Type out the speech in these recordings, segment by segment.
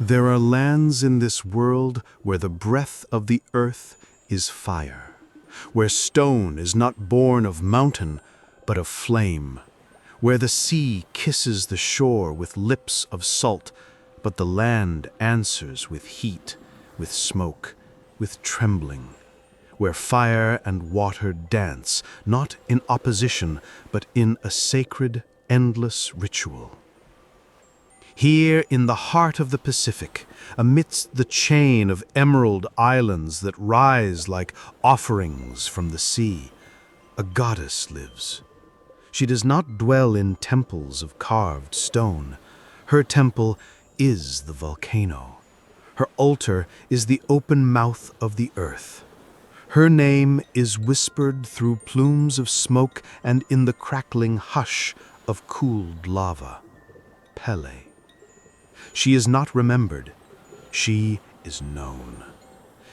There are lands in this world where the breath of the earth is fire, where stone is not born of mountain, but of flame, where the sea kisses the shore with lips of salt, but the land answers with heat, with smoke, with trembling, where fire and water dance, not in opposition, but in a sacred, endless ritual. Here in the heart of the Pacific, amidst the chain of emerald islands that rise like offerings from the sea, a goddess lives. She does not dwell in temples of carved stone. Her temple is the volcano. Her altar is the open mouth of the earth. Her name is whispered through plumes of smoke and in the crackling hush of cooled lava. Pele. She is not remembered. She is known.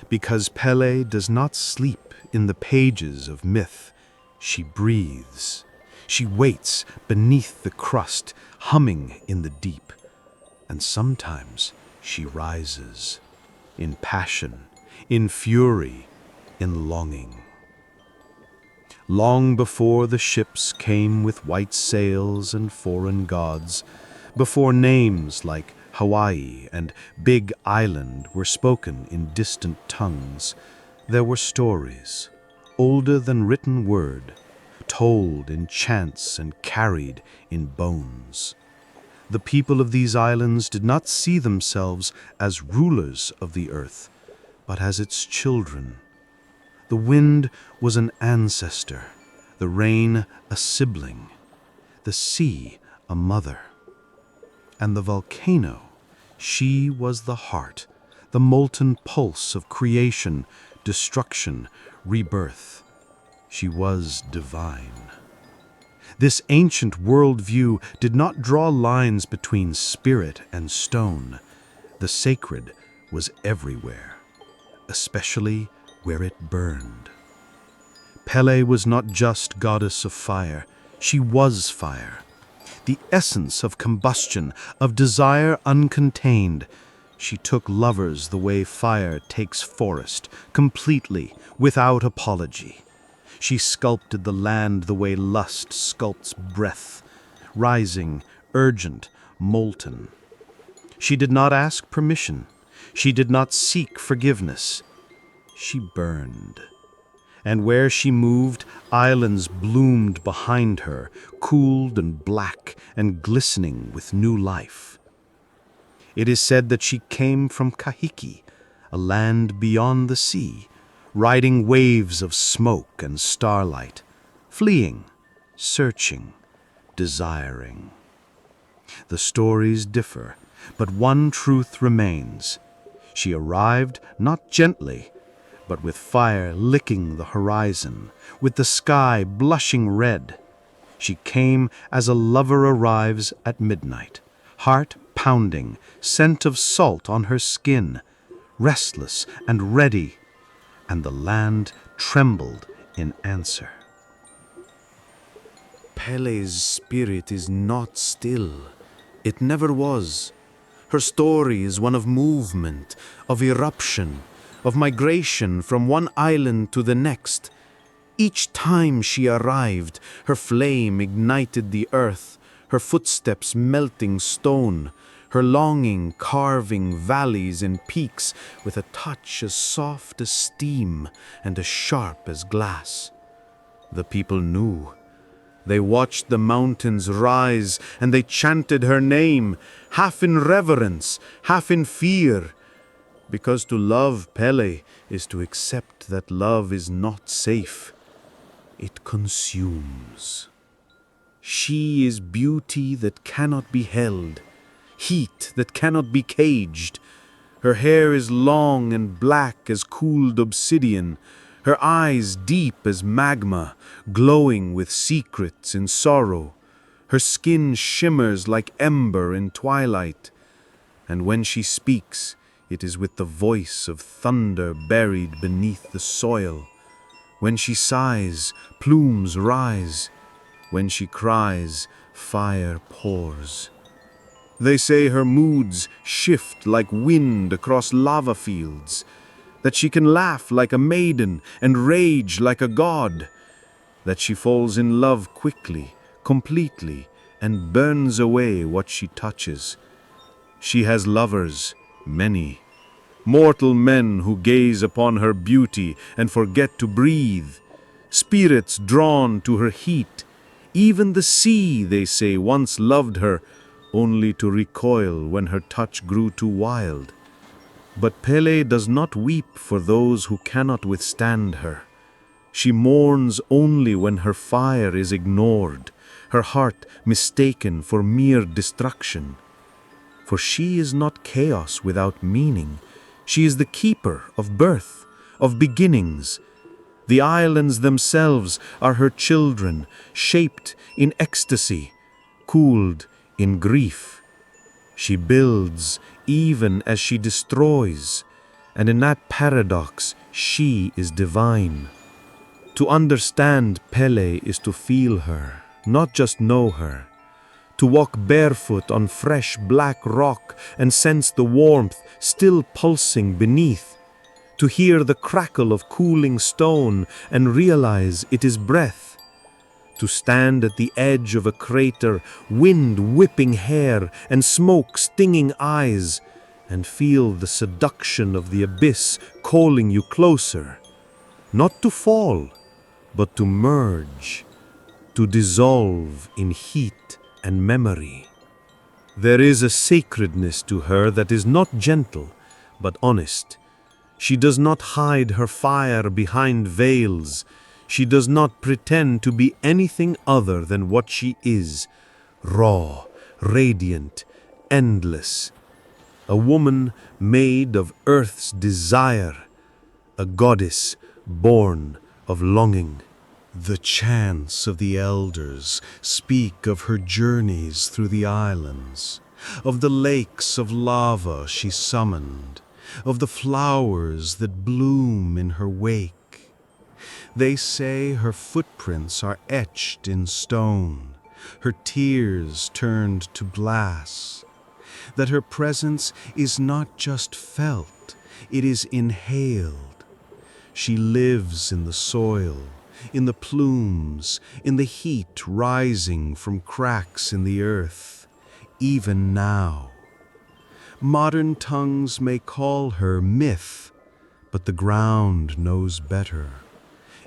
Because Pele does not sleep in the pages of myth. She breathes. She waits beneath the crust, humming in the deep. And sometimes she rises, in passion, in fury, in longing. Long before the ships came with white sails and foreign gods, before names like Hawaii and Big Island were spoken in distant tongues, there were stories, older than written word, told in chants and carried in bones. The people of these islands did not see themselves as rulers of the earth, but as its children. The wind was an ancestor, the rain a sibling, the sea a mother. And the volcano, she was the heart, the molten pulse of creation, destruction, rebirth. She was divine. This ancient worldview did not draw lines between spirit and stone. The sacred was everywhere, especially where it burned. Pele was not just goddess of fire, she was fire. The essence of combustion, of desire uncontained. She took lovers the way fire takes forest, completely, without apology. She sculpted the land the way lust sculpts breath, rising, urgent, molten. She did not ask permission. She did not seek forgiveness. She burned. And where she moved, islands bloomed behind her, cooled and black and glistening with new life. It is said that she came from Kahiki, a land beyond the sea, riding waves of smoke and starlight, fleeing, searching, desiring. The stories differ, but one truth remains. She arrived not gently, but with fire licking the horizon, with the sky blushing red. She came as a lover arrives at midnight, heart pounding, scent of salt on her skin, restless and ready, and the land trembled in answer. Pele's spirit is not still. It never was. Her story is one of movement, of eruption, of migration from one island to the next. Each time she arrived, her flame ignited the earth, her footsteps melting stone, her longing carving valleys and peaks with a touch as soft as steam and as sharp as glass. The people knew. They watched the mountains rise and they chanted her name, half in reverence, half in fear. Because to love Pele is to accept that love is not safe. It consumes. She is beauty that cannot be held, heat that cannot be caged. Her hair is long and black as cooled obsidian, her eyes deep as magma, glowing with secrets in sorrow. Her skin shimmers like ember in twilight, and when she speaks, it is with the voice of thunder buried beneath the soil. When she sighs, plumes rise. When she cries, fire pours. They say her moods shift like wind across lava fields, that she can laugh like a maiden and rage like a god, that she falls in love quickly, completely, and burns away what she touches. She has lovers, many, mortal men who gaze upon her beauty and forget to breathe, spirits drawn to her heat. Even the sea, they say, once loved her, only to recoil when her touch grew too wild. But Pele does not weep for those who cannot withstand her. She mourns only when her fire is ignored, her heart mistaken for mere destruction. For she is not chaos without meaning. She is the keeper of birth, of beginnings. The islands themselves are her children, shaped in ecstasy, cooled in grief. She builds even as she destroys, and in that paradox she is divine. To understand Pele is to feel her, not just know her. To walk barefoot on fresh black rock and sense the warmth still pulsing beneath. To hear the crackle of cooling stone and realize it is breath. To stand at the edge of a crater, wind whipping hair and smoke stinging eyes, and feel the seduction of the abyss calling you closer. Not to fall, but to merge, to dissolve in heat and memory. There is a sacredness to her that is not gentle, but honest. She does not hide her fire behind veils. She does not pretend to be anything other than what she is, raw, radiant, endless. A woman made of earth's desire, a goddess born of longing. The chants of the elders speak of her journeys through the islands, of the lakes of lava she summoned, of the flowers that bloom in her wake. They say her footprints are etched in stone, her tears turned to glass, that her presence is not just felt, it is inhaled. She lives in the soil, in the plumes, in the heat rising from cracks in the earth, even now. Modern tongues may call her myth, but the ground knows better.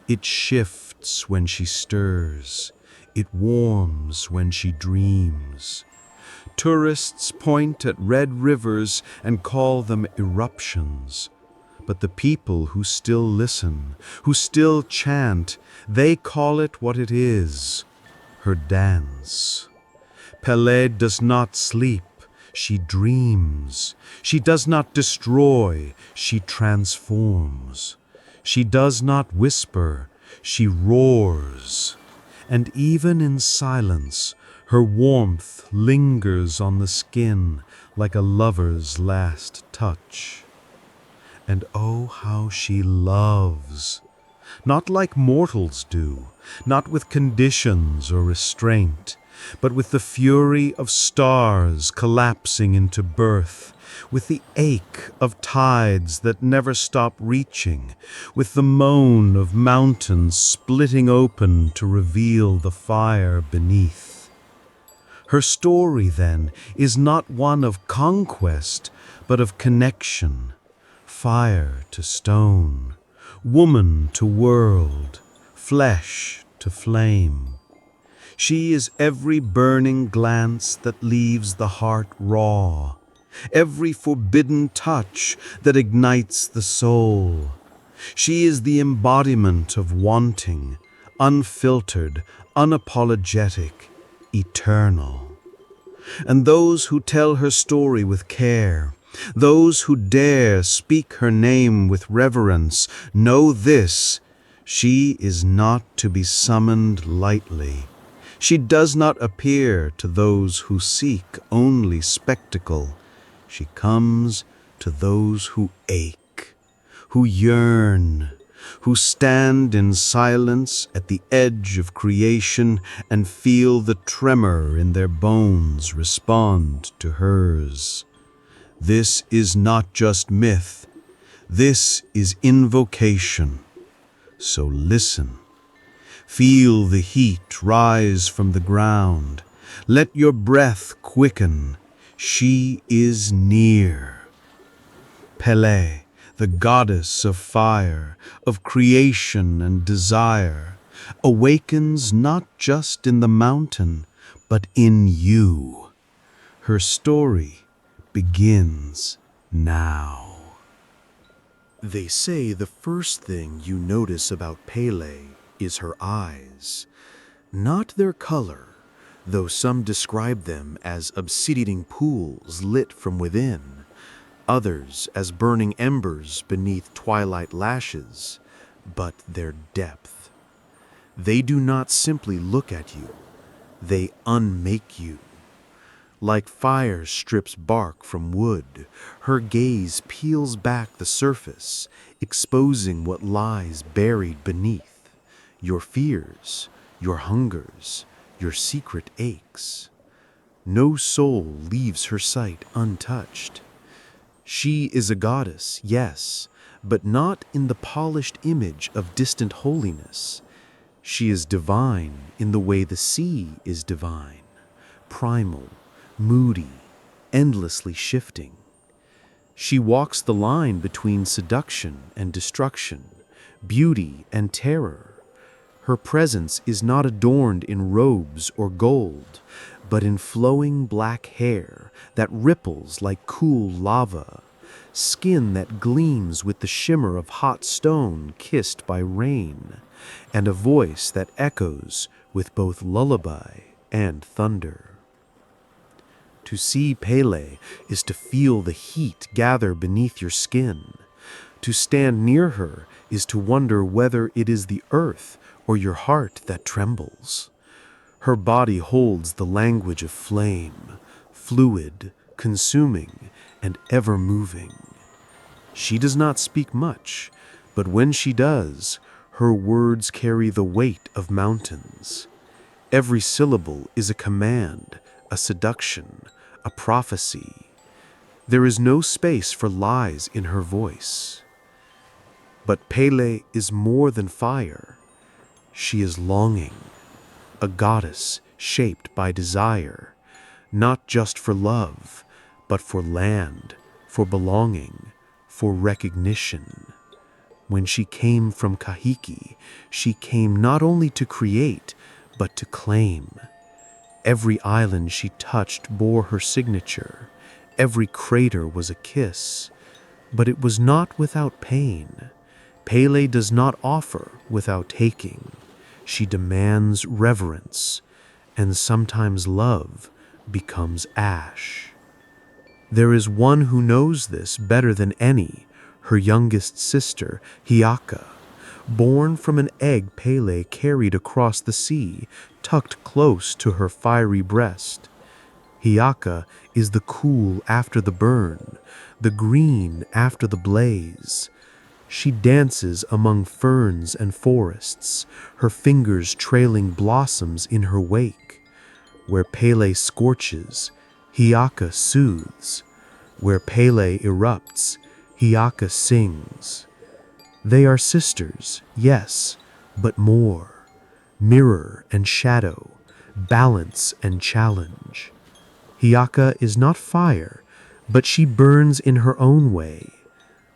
It shifts when she stirs, it warms when she dreams. Tourists point at red rivers and call them eruptions. But the people who still listen, who still chant, they call it what it is, her dance. Pele does not sleep, she dreams. She does not destroy, she transforms. She does not whisper, she roars. And even in silence, her warmth lingers on the skin like a lover's last touch. And oh, how she loves! Not like mortals do, not with conditions or restraint, but with the fury of stars collapsing into birth, with the ache of tides that never stop reaching, with the moan of mountains splitting open to reveal the fire beneath. Her story, then, is not one of conquest, but of connection. Fire to stone, woman to world, flesh to flame. She is every burning glance that leaves the heart raw, every forbidden touch that ignites the soul. She is the embodiment of wanting, unfiltered, unapologetic, eternal. And those who tell her story with care, those who dare speak her name with reverence, know this: she is not to be summoned lightly. She does not appear to those who seek only spectacle. She comes to those who ache, who yearn, who stand in silence at the edge of creation and feel the tremor in their bones respond to hers. This is not just myth, this is invocation. So listen. Feel the heat rise from the ground. Let your breath quicken. She is near. Pele, the goddess of fire, of creation and desire, awakens not just in the mountain, but in you. Her story begins now. They say the first thing you notice about Pele is her eyes. Not their color, though some describe them as obsidian pools lit from within, others as burning embers beneath twilight lashes, but their depth. They do not simply look at you, they unmake you. Like fire strips bark from wood, her gaze peels back the surface, exposing what lies buried beneath. Your fears, your hungers, your secret aches. No soul leaves her sight untouched. She is a goddess, yes, but not in the polished image of distant holiness. She is divine in the way the sea is divine, primal, moody, endlessly shifting. She walks the line between seduction and destruction, beauty and terror. Her presence is not adorned in robes or gold, but in flowing black hair that ripples like cool lava, skin that gleams with the shimmer of hot stone kissed by rain, and a voice that echoes with both lullaby and thunder. To see Pele is to feel the heat gather beneath your skin. To stand near her is to wonder whether it is the earth or your heart that trembles. Her body holds the language of flame, fluid, consuming, and ever moving. She does not speak much, but when she does, her words carry the weight of mountains. Every syllable is a command, a seduction, a prophecy. There is no space for lies in her voice. But Pele is more than fire. She is longing, a goddess shaped by desire, not just for love, but for land, for belonging, for recognition. When she came from Kahiki, she came not only to create, but to claim. Every island she touched bore her signature. Every crater was a kiss. But it was not without pain. Pele does not offer without taking. She demands reverence, and sometimes love becomes ash. There is one who knows this better than any, her youngest sister, Hiaka. Born from an egg Pele carried across the sea, tucked close to her fiery breast. Hiaka is the cool after the burn, the green after the blaze. She dances among ferns and forests, her fingers trailing blossoms in her wake. Where Pele scorches, Hiaka soothes. Where Pele erupts, Hiaka sings. They are sisters, yes, but more. Mirror and shadow, balance and challenge. Hiaka is not fire, but she burns in her own way,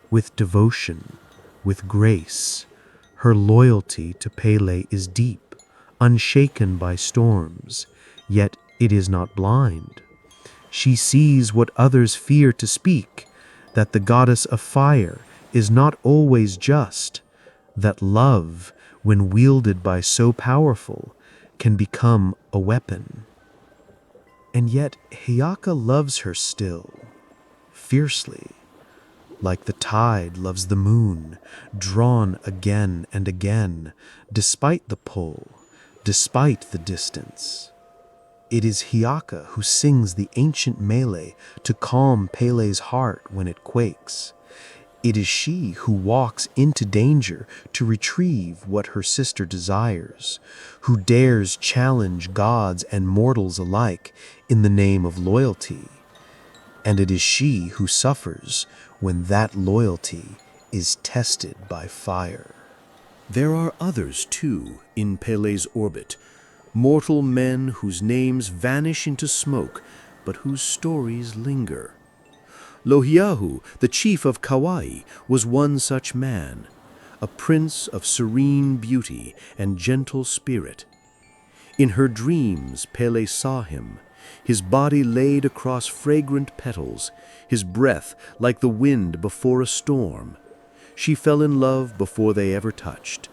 with devotion, with grace. Her loyalty to Pele is deep, unshaken by storms, yet it is not blind. She sees what others fear to speak, that the goddess of fire is not always just, that love, when wielded by so powerful, can become a weapon. And yet Hiaka loves her still, fiercely, like the tide loves the moon, drawn again and again, despite the pull, despite the distance. It is Hiaka who sings the ancient mele to calm Pele's heart when it quakes. It is she who walks into danger to retrieve what her sister desires, who dares challenge gods and mortals alike in the name of loyalty. And it is she who suffers when that loyalty is tested by fire. There are others, too, in Pele's orbit, mortal men whose names vanish into smoke, but whose stories linger. Lohiahu, the chief of Kauai, was one such man, a prince of serene beauty and gentle spirit. In her dreams, Pele saw him, his body laid across fragrant petals, his breath like the wind before a storm. She fell in love before they ever touched,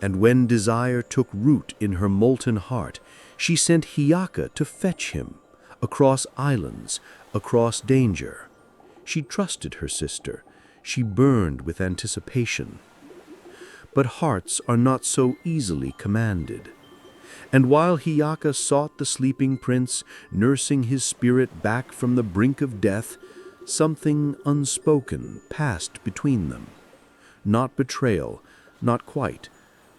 and when desire took root in her molten heart, she sent Hiaka to fetch him, across islands, across danger. She trusted her sister. She burned with anticipation. But hearts are not so easily commanded. And while Hiaka sought the sleeping prince, nursing his spirit back from the brink of death, something unspoken passed between them. Not betrayal, not quite,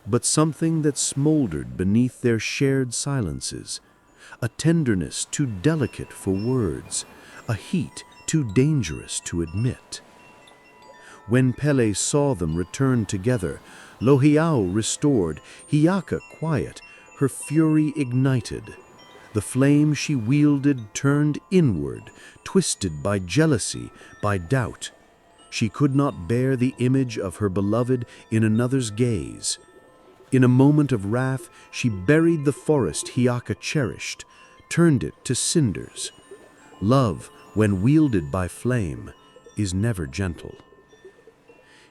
but something that smoldered beneath their shared silences, a tenderness too delicate for words, a heat too dangerous to admit. When Pele saw them return together, Lohiau restored, Hiaka quiet, her fury ignited. The flame she wielded turned inward, twisted by jealousy, by doubt. She could not bear the image of her beloved in another's gaze. In a moment of wrath, she buried the forest Hiaka cherished, turned it to cinders. Love, when wielded by flame, is never gentle.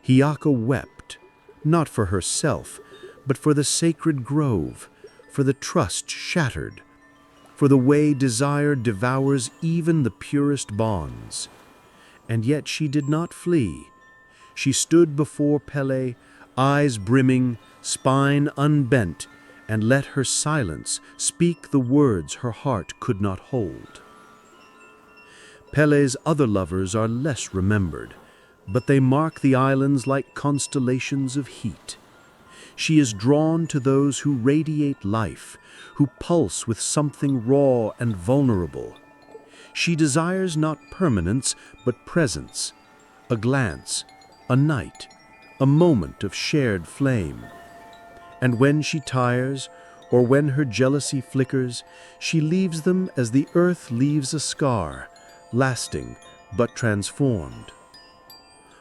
Hiaka wept, not for herself, but for the sacred grove, for the trust shattered, for the way desire devours even the purest bonds. And yet she did not flee. She stood before Pele, eyes brimming, spine unbent, and let her silence speak the words her heart could not hold. Pele's other lovers are less remembered, but they mark the islands like constellations of heat. She is drawn to those who radiate life, who pulse with something raw and vulnerable. She desires not permanence, but presence, a glance, a night, a moment of shared flame. And when she tires, or when her jealousy flickers, she leaves them as the earth leaves a scar, lasting but transformed.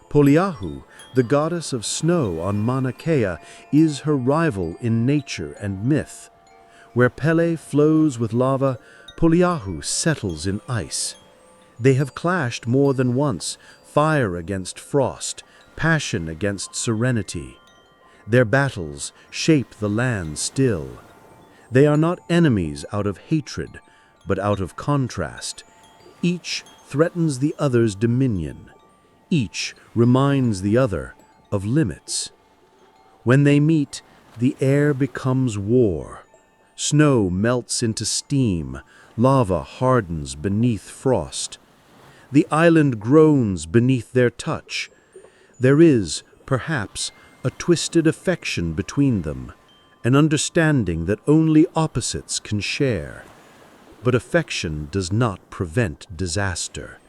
Poliahu, the goddess of snow on Mauna Kea, is her rival in nature and myth. Where Pele flows with lava, Poliahu settles in ice. They have clashed more than once, fire against frost, passion against serenity. Their battles shape the land still. They are not enemies out of hatred, but out of contrast. Each threatens the other's dominion. Each reminds the other of limits. When they meet, the air becomes war. Snow melts into steam, lava hardens beneath frost. The island groans beneath their touch. There is, perhaps, a twisted affection between them, an understanding that only opposites can share. But affection does not prevent disaster.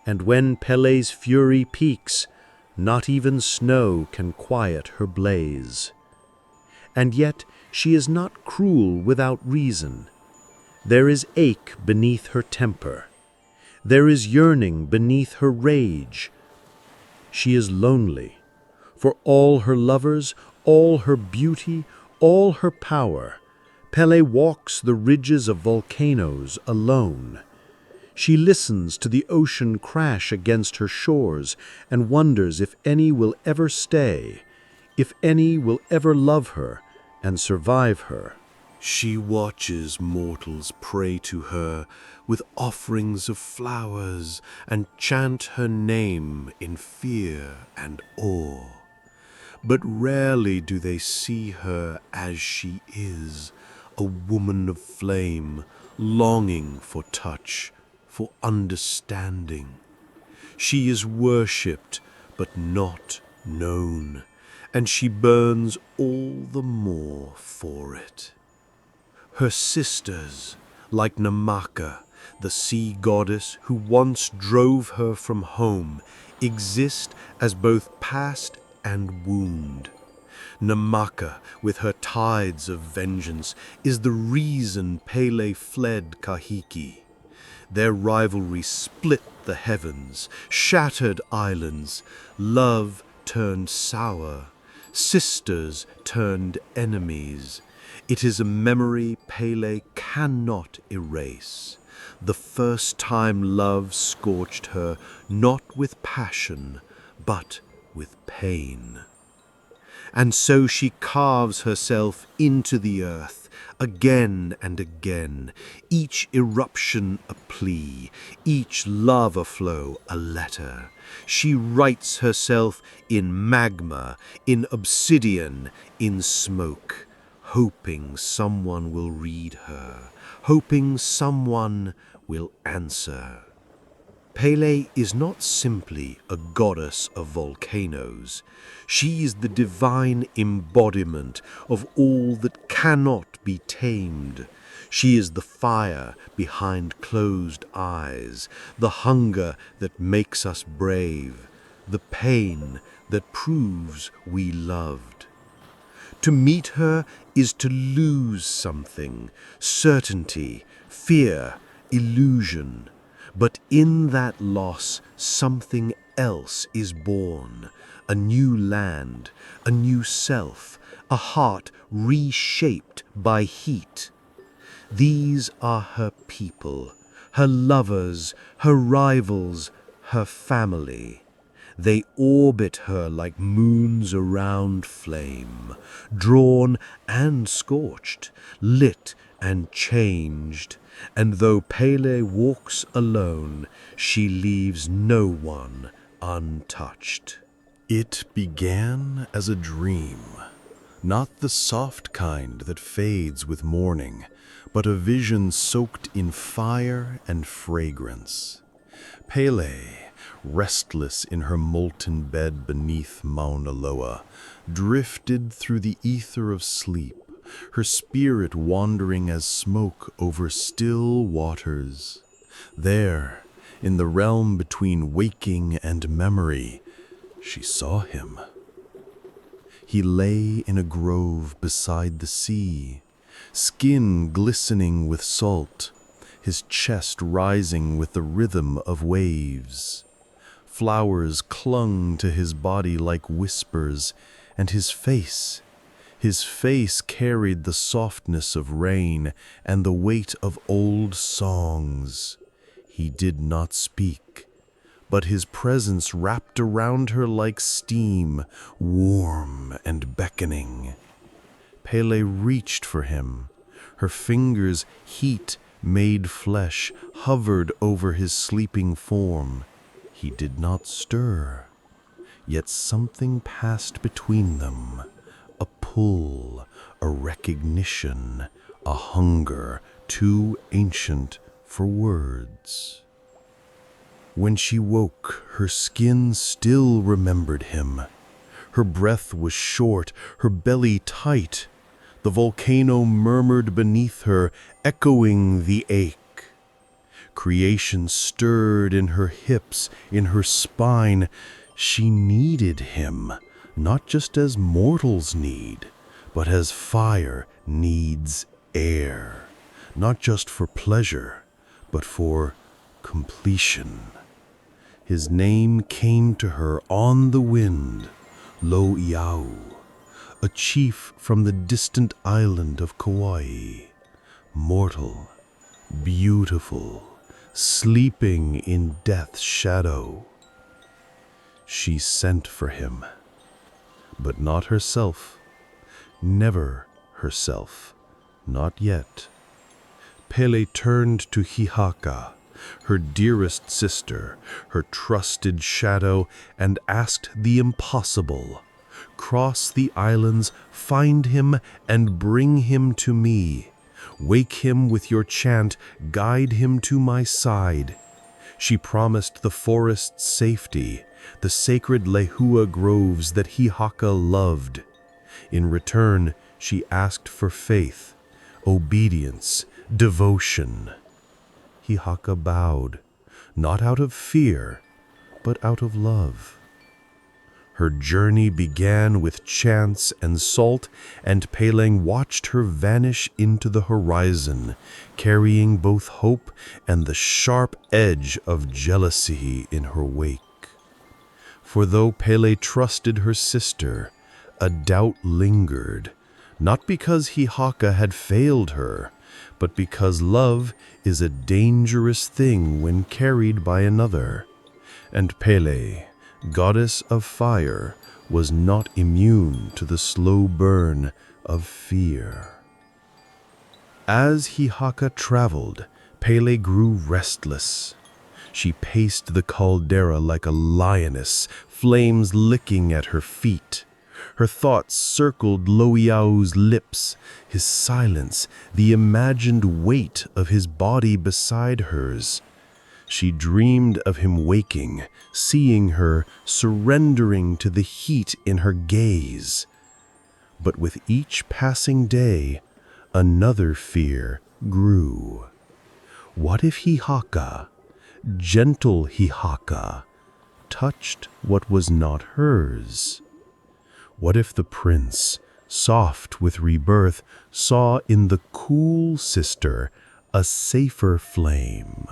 And when Pele's fury peaks, not even snow can quiet her blaze. And yet she is not cruel without reason. There is ache beneath her temper. There is yearning beneath her rage. She is lonely. For all her lovers, all her beauty, all her power, Pele walks the ridges of volcanoes alone. She listens to the ocean crash against her shores and wonders if any will ever stay, if any will ever love her and survive her. She watches mortals pray to her with offerings of flowers and chant her name in fear and awe. But rarely do they see her as she is, a woman of flame, longing for touch, for understanding. She is worshipped, but not known, and she burns all the more for it. Her sisters, like Namaka, the sea goddess who once drove her from home, exist as both past and wound. Namaka, with her tides of vengeance, is the reason Pele fled Kahiki. Their rivalry split the heavens, shattered islands, love turned sour, sisters turned enemies. It is a memory Pele cannot erase. The first time love scorched her, not with passion, but with pain. And so she carves herself into the earth, again and again, each eruption a plea, each lava flow a letter. She writes herself in magma, in obsidian, in smoke, hoping someone will read her, hoping someone will answer. Pele is not simply a goddess of volcanoes. She is the divine embodiment of all that cannot be tamed. She is the fire behind closed eyes, the hunger that makes us brave, the pain that proves we loved. To meet her is to lose something, certainty, fear, illusion. But in that loss, something else is born, a new land, a new self, a heart reshaped by heat. These are her people, her lovers, her rivals, her family. They orbit her like moons around flame, drawn and scorched, lit and changed. And though Pele walks alone, she leaves no one untouched. It began as a dream, not the soft kind that fades with morning, but a vision soaked in fire and fragrance. Pele, restless in her molten bed beneath Mauna Loa, drifted through the ether of sleep, her spirit wandering as smoke over still waters. There, in the realm between waking and memory, she saw him. He lay in a grove beside the sea, skin glistening with salt, his chest rising with the rhythm of waves. Flowers clung to his body like whispers, and his face carried the softness of rain and the weight of old songs. He did not speak, but his presence wrapped around her like steam, warm and beckoning. Pele reached for him. Her fingers, heat made flesh, hovered over his sleeping form. He did not stir, yet something passed between them. A pull, a recognition, a hunger too ancient for words. When she woke, her skin still remembered him. Her breath was short, her belly tight. The volcano murmured beneath her, echoing the ache. Creation stirred in her hips, in her spine. She needed him, not just as mortals need, but as fire needs air. Not just for pleasure, but for completion. His name came to her on the wind, Lo'iau, a chief from the distant island of Kauai, mortal, beautiful, sleeping in death's shadow. She sent for him, but not herself, never herself, not yet. Pele turned to Hihaka, her dearest sister, her trusted shadow, and asked the impossible. Cross the islands, find him, and bring him to me. Wake him with your chant, guide him to my side. She promised the forest's safety, the sacred lehua groves that Hihaka loved. In return, she asked for faith, obedience, devotion. Hihaka bowed, not out of fear, but out of love. Her journey began with chants and salt, and Pele watched her vanish into the horizon, carrying both hope and the sharp edge of jealousy in her wake. For though Pele trusted her sister, a doubt lingered, not because Hihaka had failed her, but because love is a dangerous thing when carried by another, and Pele, goddess of fire, was not immune to the slow burn of fear. As Hihaka traveled, Pele grew restless. She paced the caldera like a lioness, flames licking at her feet. Her thoughts circled Loiao's lips, his silence, the imagined weight of his body beside hers. She dreamed of him waking, seeing her, surrendering to the heat in her gaze. But with each passing day, another fear grew. What if Hihaka, gentle Hihaka, touched what was not hers? What if the prince, soft with rebirth, saw in the cool sister a safer flame?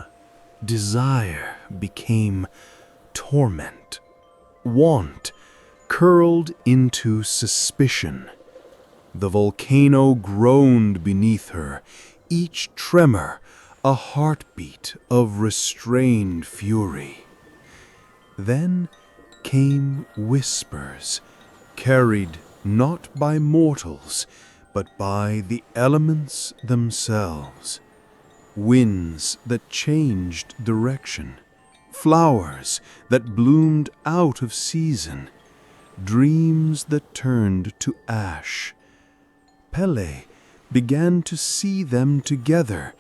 Desire became torment. Want curled into suspicion. The volcano groaned beneath her, each tremor a heartbeat of restrained fury. Then came whispers, carried not by mortals, but by the elements themselves. Winds that changed direction, flowers that bloomed out of season, dreams that turned to ash. Pele began to see them together,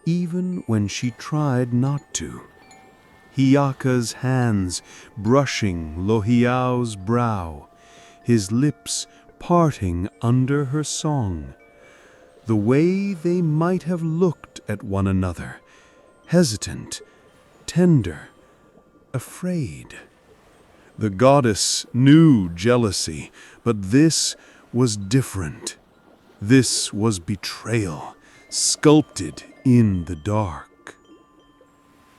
even when she tried not to. Hihaka's hands brushing Lohiao's brow, his lips parting under her song. The way they might have looked at one another, hesitant, tender, afraid. The goddess knew jealousy, but this was different. This was betrayal, sculpted in the dark.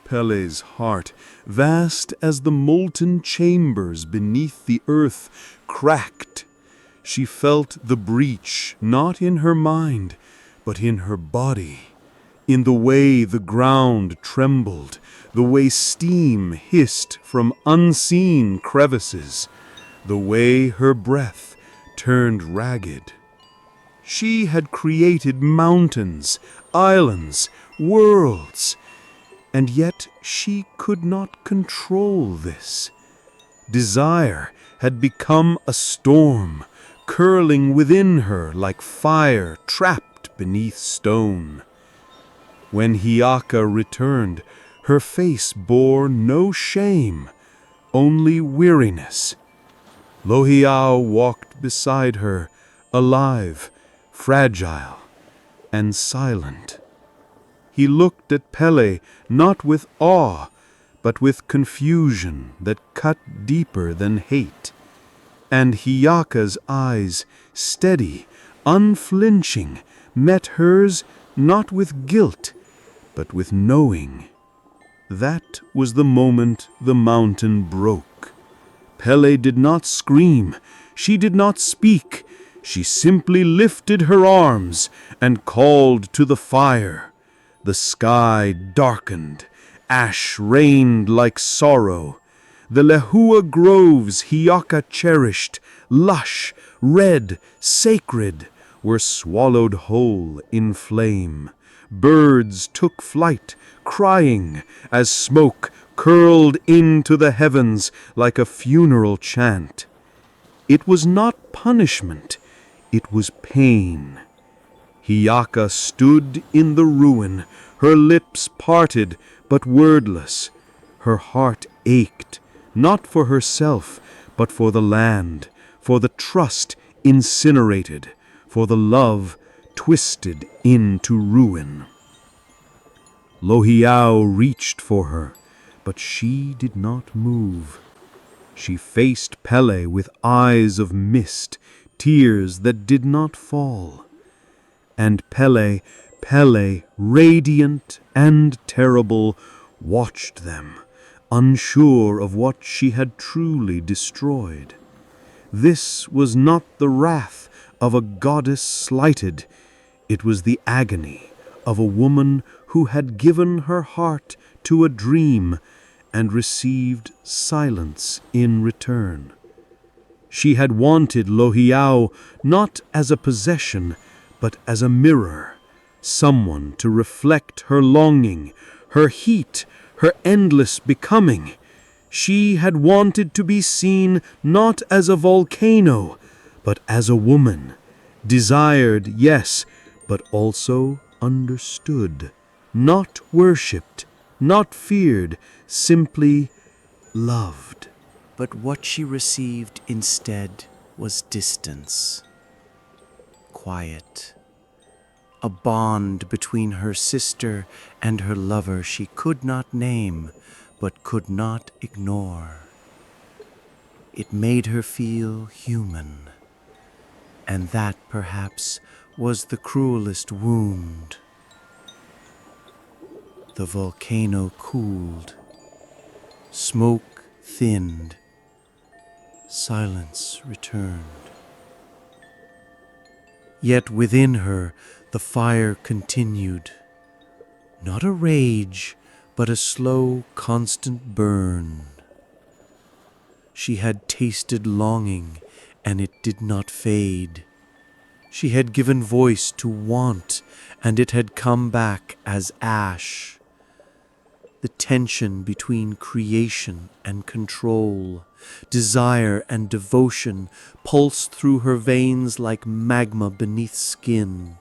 Pele's heart, vast as the molten chambers beneath the earth, cracked. She felt the breach not in her mind, but in her body, in the way the ground trembled, the way steam hissed from unseen crevices, the way her breath turned ragged. She had created mountains, islands, worlds, and yet she could not control this. Desire had become a storm, curling within her like fire trapped beneath stone. When Hihaka returned, her face bore no shame, only weariness. Lohiao walked beside her, alive, fragile, and silent. He looked at Pele not with awe, but with confusion that cut deeper than hate. And Hihaka's eyes, steady, unflinching, met hers not with guilt, but with knowing. That was the moment the mountain broke. Pele did not scream, she did not speak, she simply lifted her arms and called to the fire. The sky darkened, ash rained like sorrow. The lehua groves Hihaka cherished, lush, red, sacred, were swallowed whole in flame. Birds took flight, crying, as smoke curled into the heavens like a funeral chant. It was not punishment, it was pain. Hihaka stood in the ruin, her lips parted but wordless. Her heart ached, not for herself, but for the land, for the trust incinerated, for the love twisted into ruin. Lohiau reached for her, but she did not move. She faced Pele with eyes of mist, tears that did not fall. And Pele, radiant and terrible, watched them, unsure of what she had truly destroyed. This was not the wrath of a goddess slighted. It was the agony of a woman who had given her heart to a dream and received silence in return. She had wanted Lohiau not as a possession, but as a mirror, someone to reflect her longing, her heat, her endless becoming. She had wanted to be seen not as a volcano, but as a woman, desired, yes, but also understood, not worshipped, not feared, simply loved. But what she received instead was distance, quiet, a bond between her sister and her lover she could not name, but could not ignore. It made her feel human, and that perhaps was the cruelest wound. The volcano cooled, smoke thinned, silence returned. Yet within her the fire continued, not a rage, but a slow, constant burn. She had tasted longing, and it did not fade. She had given voice to want, and it had come back as ash. The tension between creation and control, desire and devotion, pulsed through her veins like magma beneath skin.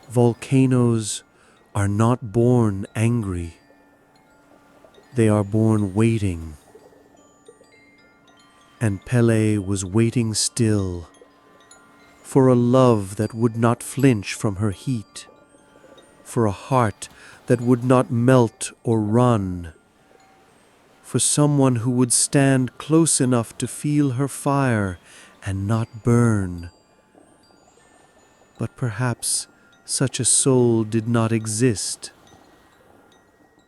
Volcanoes are not born angry. They are born waiting. And Pele was waiting still, for a love that would not flinch from her heat, for a heart that would not melt or run, for someone who would stand close enough to feel her fire and not burn. But perhaps such a soul did not exist.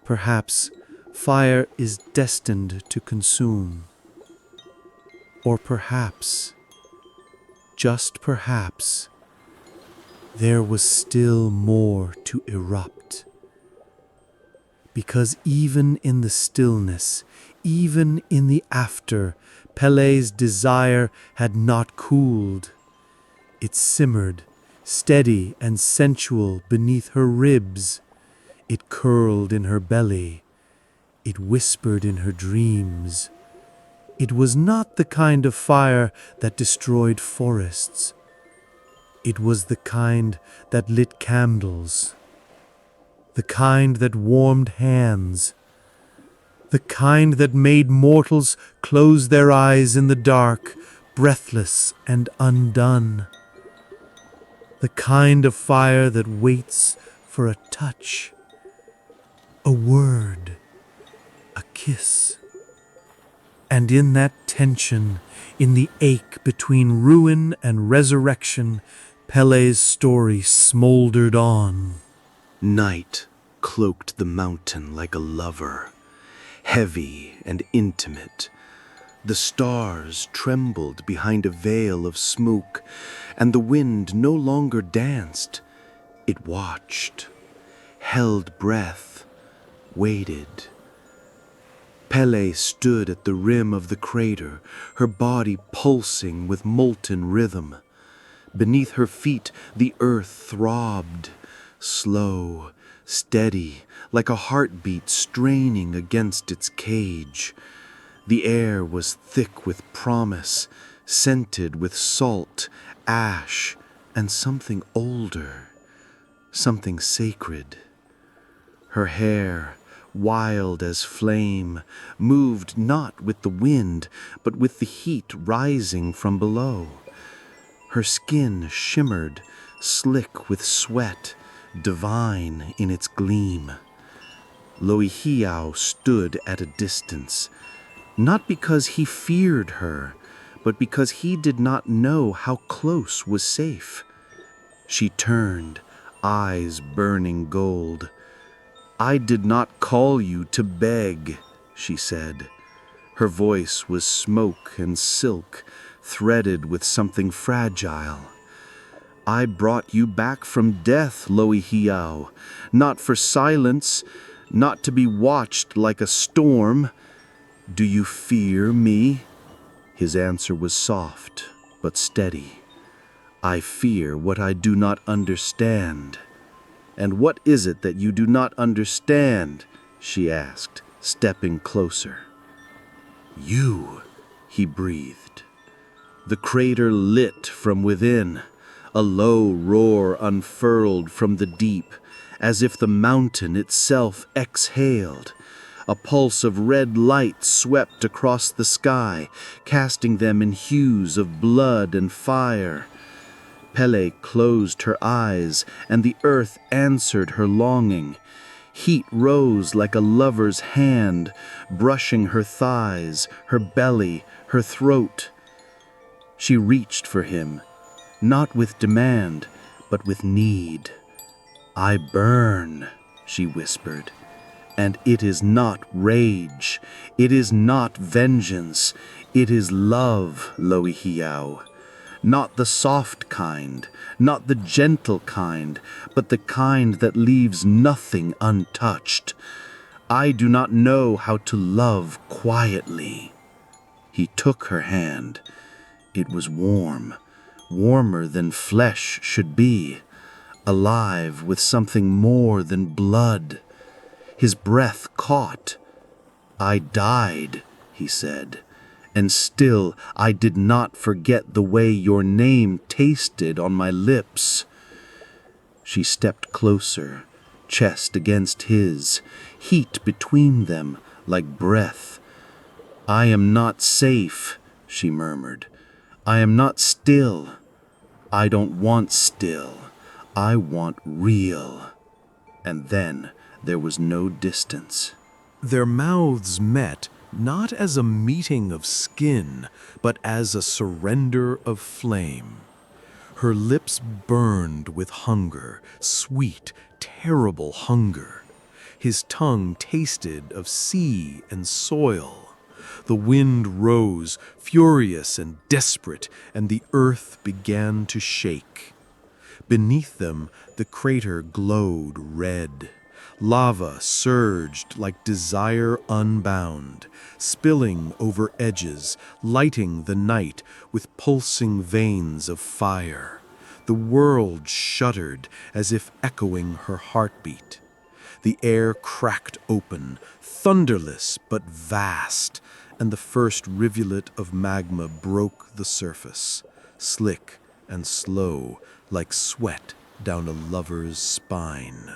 Perhaps fire is destined to consume. Or perhaps, just perhaps, there was still more to erupt. Because even in the stillness, even in the after, Pele's desire had not cooled. It simmered, steady and sensual beneath her ribs. It curled in her belly. It whispered in her dreams. It was not the kind of fire that destroyed forests. It was the kind that lit candles, the kind that warmed hands, the kind that made mortals close their eyes in the dark, breathless and undone, the kind of fire that waits for a touch, a word, a kiss. And in that tension, in the ache between ruin and resurrection, Pele's story smoldered on. Night cloaked the mountain like a lover, heavy and intimate. The stars trembled behind a veil of smoke, and the wind no longer danced. It watched, held breath, waited. Pele stood at the rim of the crater, her body pulsing with molten rhythm. Beneath her feet the earth throbbed, slow, steady, like a heartbeat straining against its cage. The air was thick with promise, scented with salt, ash, and something older, something sacred. Her hair, wild as flame, moved not with the wind, but with the heat rising from below. Her skin shimmered, slick with sweat, divine in its gleam. Loihiau stood at a distance, not because he feared her, but because he did not know how close was safe. She turned, eyes burning gold. "I did not call you to beg," she said. Her voice was smoke and silk, threaded with something fragile. "I brought you back from death, Loihiau, not for silence, not to be watched like a storm. Do you fear me?" His answer was soft, but steady. "I fear what I do not understand." "And what is it that you do not understand?" she asked, stepping closer. "You," he breathed. The crater lit from within. A low roar unfurled from the deep, as if the mountain itself exhaled. A pulse of red light swept across the sky, casting them in hues of blood and fire. Pele closed her eyes, and the earth answered her longing. Heat rose like a lover's hand, brushing her thighs, her belly, her throat. She reached for him, not with demand, but with need. "I burn," she whispered, "and it is not rage, it is not vengeance, it is love, Loihiau. Not the soft kind, not the gentle kind, but the kind that leaves nothing untouched. I do not know how to love quietly." He took her hand. It was warm, warmer than flesh should be, alive with something more than blood. His breath caught. "I died," he said, "and still I did not forget the way your name tasted on my lips." She stepped closer, chest against his, heat between them like breath. "I am not safe," she murmured. "I am not still. I don't want still. I want real." And then there was no distance. Their mouths met, not as a meeting of skin, but as a surrender of flame. Her lips burned with hunger, sweet, terrible hunger. His tongue tasted of sea and soil. The wind rose, furious and desperate, and the earth began to shake. Beneath them, the crater glowed red. Lava surged like desire unbound, spilling over edges, lighting the night with pulsing veins of fire. The world shuddered as if echoing her heartbeat. The air cracked open, thunderless but vast, and the first rivulet of magma broke the surface, slick and slow like sweat down a lover's spine.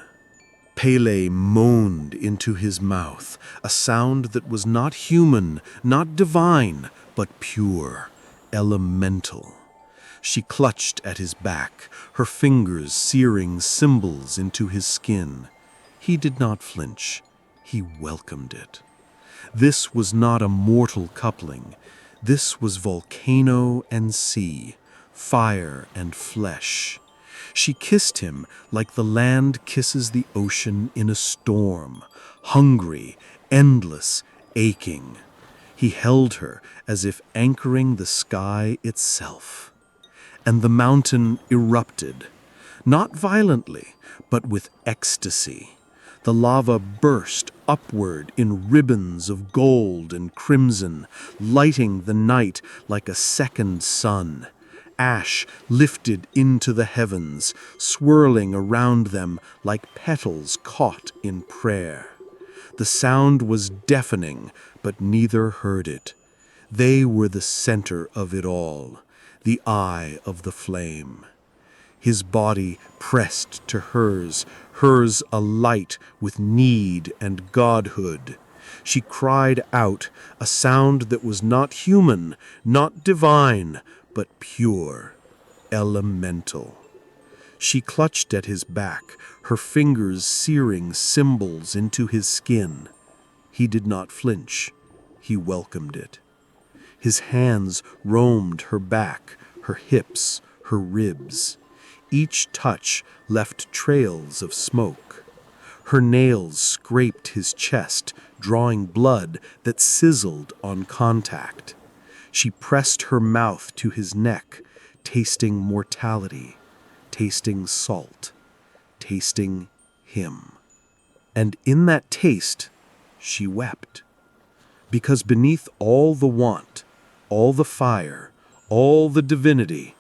Pele moaned into his mouth, a sound that was not human, not divine, but pure, elemental. She clutched at his back, her fingers searing symbols into his skin. He did not flinch. He welcomed it. This was not a mortal coupling. This was volcano and sea, fire and flesh. She kissed him like the land kisses the ocean in a storm, hungry, endless, aching. He held her as if anchoring the sky itself. And the mountain erupted, not violently, but with ecstasy. The lava burst upward in ribbons of gold and crimson, lighting the night like a second sun. Ash lifted into the heavens, swirling around them like petals caught in prayer. The sound was deafening, but neither heard it. They were the center of it all, the eye of the flame. his body pressed to hers, hers alight with need and godhood. She cried out, a sound that was not human, not divine, but pure, elemental. She clutched at his back, her fingers searing symbols into his skin. He did not flinch. He welcomed it. His hands roamed her back, her hips, her ribs. Each touch left trails of smoke. Her nails scraped his chest, drawing blood that sizzled on contact. She pressed her mouth to his neck, tasting mortality, tasting salt, tasting him. And in that taste, she wept. Because beneath all the want, all the fire, all the divinity,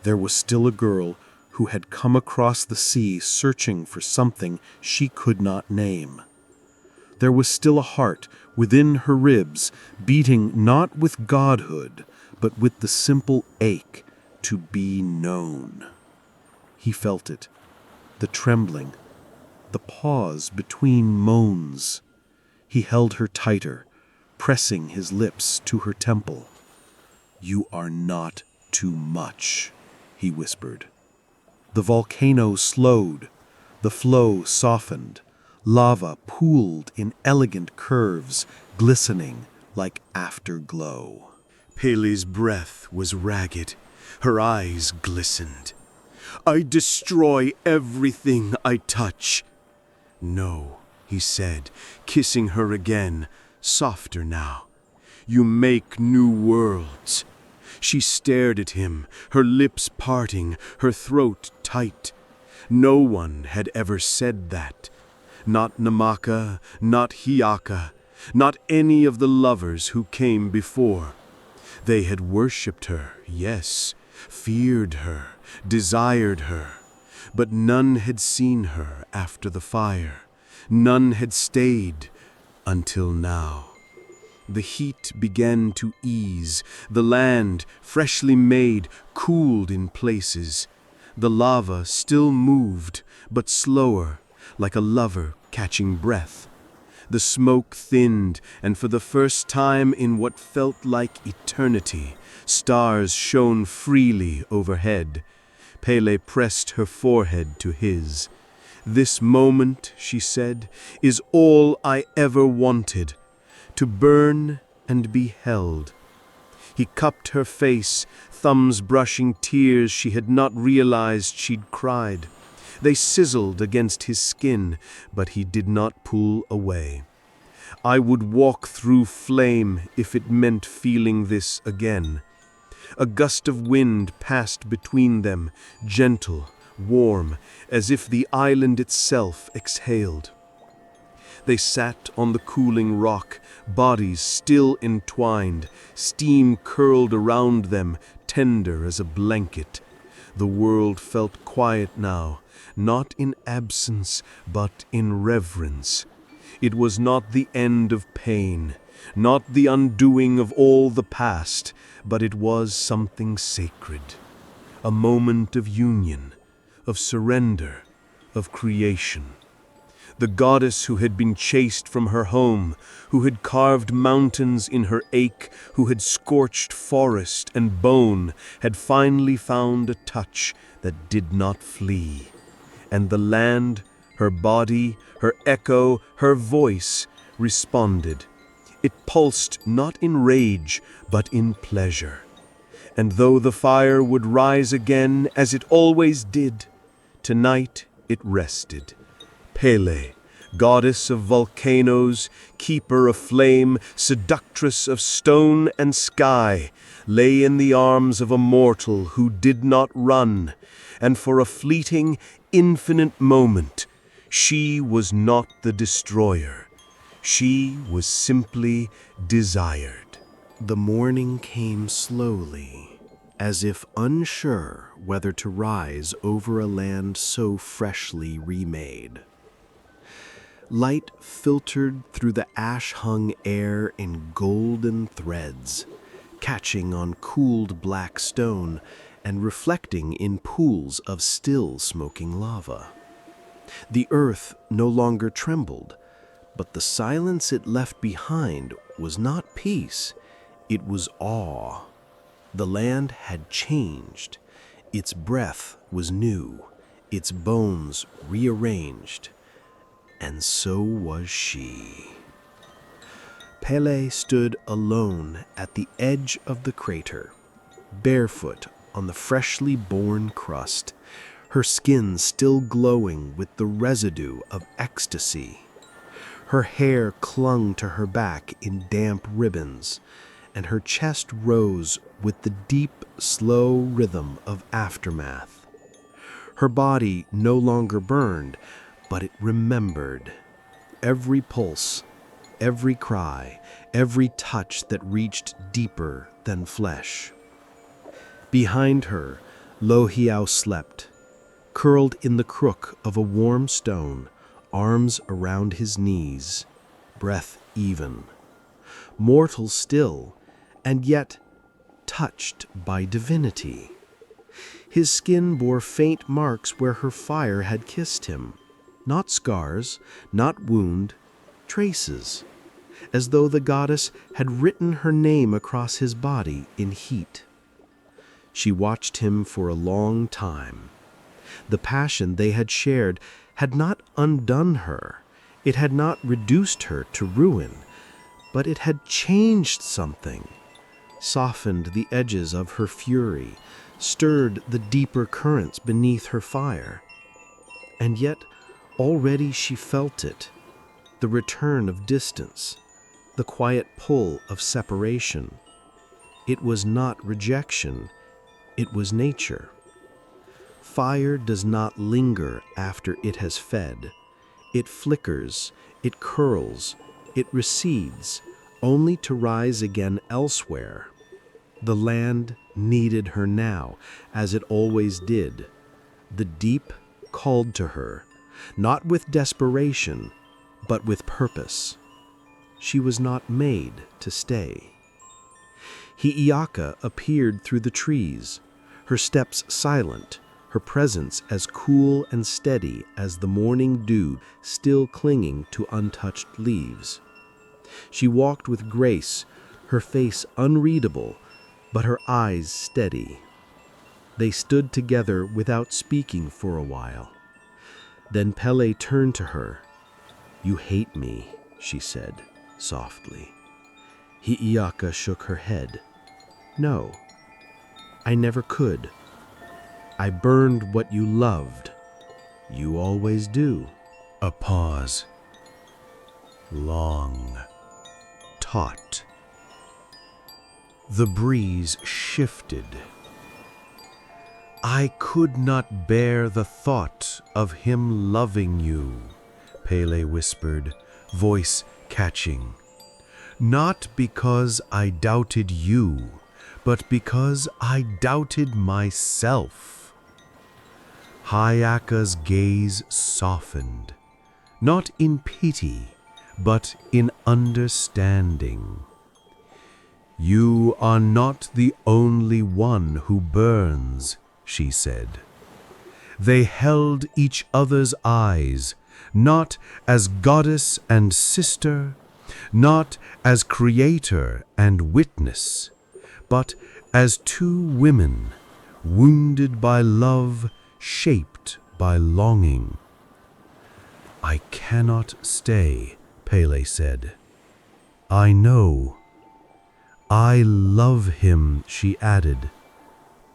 there was still a girl who had come across the sea searching for something she could not name. There was still a heart within her ribs, beating not with godhood, but with the simple ache to be known. He felt it, the trembling, the pause between moans. He held her tighter, pressing his lips to her temple. "You are not too much," he whispered. The volcano slowed, the flow softened, lava pooled in elegant curves, glistening like afterglow. Pele's breath was ragged, her eyes glistened. "I destroy everything I touch." "No," he said, kissing her again, softer now. "You make new worlds." She stared at him, her lips parting, her throat tight. No one had ever said that. Not Namaka, not Hiaka, not any of the lovers who came before. They had worshipped her, yes, feared her, desired her, but none had seen her after the fire. None had stayed until now. The heat began to ease. The land, freshly made, cooled in places. The lava still moved, but slower, like a lover catching breath. The smoke thinned, and for the first time in what felt like eternity, stars shone freely overhead. Pele pressed her forehead to his. "This moment," she said, "is all I ever wanted. To burn and be held." He cupped her face, thumbs brushing tears she had not realized she'd cried. They sizzled against his skin, but he did not pull away. "I would walk through flame if it meant feeling this again." A gust of wind passed between them, gentle, warm, as if the island itself exhaled. They sat on the cooling rock, bodies still entwined, steam curled around them, tender as a blanket. The world felt quiet now, not in absence, but in reverence. It was not the end of pain, not the undoing of all the past, but it was something sacred. A moment of union, of surrender, of creation. The goddess who had been chased from her home, who had carved mountains in her ache, who had scorched forest and bone, had finally found a touch that did not flee. And the land, her body, her echo, her voice, responded. It pulsed not in rage, but in pleasure. And though the fire would rise again, as it always did, tonight it rested. Pele, goddess of volcanoes, keeper of flame, seductress of stone and sky, lay in the arms of a mortal who did not run, and for a fleeting, infinite moment, she was not the destroyer. She was simply desired. The morning came slowly, as if unsure whether to rise over a land so freshly remade. Light filtered through the ash-hung air in golden threads, catching on cooled black stone and reflecting in pools of still smoking lava. The earth no longer trembled, but the silence it left behind was not peace, it was awe. The land had changed. Its breath was new, its bones rearranged, and so was she. Pele stood alone at the edge of the crater, barefoot on the freshly born crust, her skin still glowing with the residue of ecstasy. Her hair clung to her back in damp ribbons, and her chest rose with the deep, slow rhythm of aftermath. Her body no longer burned, but it remembered. Every pulse, every cry, every touch that reached deeper than flesh. Behind her, Lohiau slept, curled in the crook of a warm stone, arms around his knees, breath even. Mortal still, and yet touched by divinity. His skin bore faint marks where her fire had kissed him, not scars, not wound, traces, as though the goddess had written her name across his body in heat. She watched him for a long time. The passion they had shared had not undone her, it had not reduced her to ruin, but it had changed something, softened the edges of her fury, stirred the deeper currents beneath her fire. And yet already she felt it, the return of distance, the quiet pull of separation. It was not rejection, it was nature. Fire does not linger after it has fed. It flickers, it curls, it recedes, only to rise again elsewhere. The land needed her now, as it always did. The deep called to her, not with desperation, but with purpose. She was not made to stay. Hi'iaka appeared through the trees, her steps silent, her presence as cool and steady as the morning dew still clinging to untouched leaves. She walked with grace, her face unreadable, but her eyes steady. They stood together without speaking for a while. Then Pele turned to her. "You hate me," she said, softly. Hi'iaka shook her head. "No, I never could. I burned what you loved. You always do." A pause. Long. Taut. The breeze shifted. "I could not bear the thought of him loving you," Pele whispered, voice catching. "Not because I doubted you, but because I doubted myself." Hi'iaka's gaze softened, not in pity, but in understanding. "You are not the only one who burns," she said. They held each other's eyes, not as goddess and sister, not as creator and witness, but as two women, wounded by love, shaped by longing. "I cannot stay," Pele said. "I know." "I love him," she added.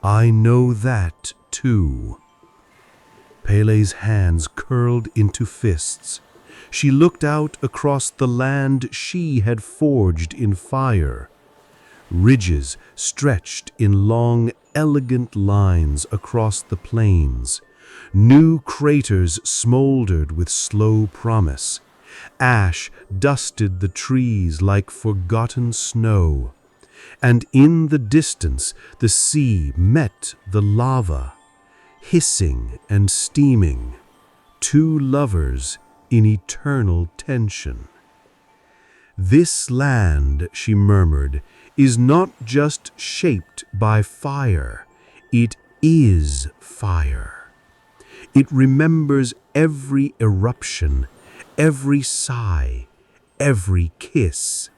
"I know that too." Pele's hands curled into fists. She looked out across the land she had forged in fire. Ridges stretched in long, elegant lines across the plains. New craters smoldered with slow promise. Ash dusted the trees like forgotten snow. And in the distance the sea met the lava, hissing and steaming, two lovers in eternal tension. "This land," she murmured, "is not just shaped by fire, It is fire. It remembers every eruption, every sigh, every kiss.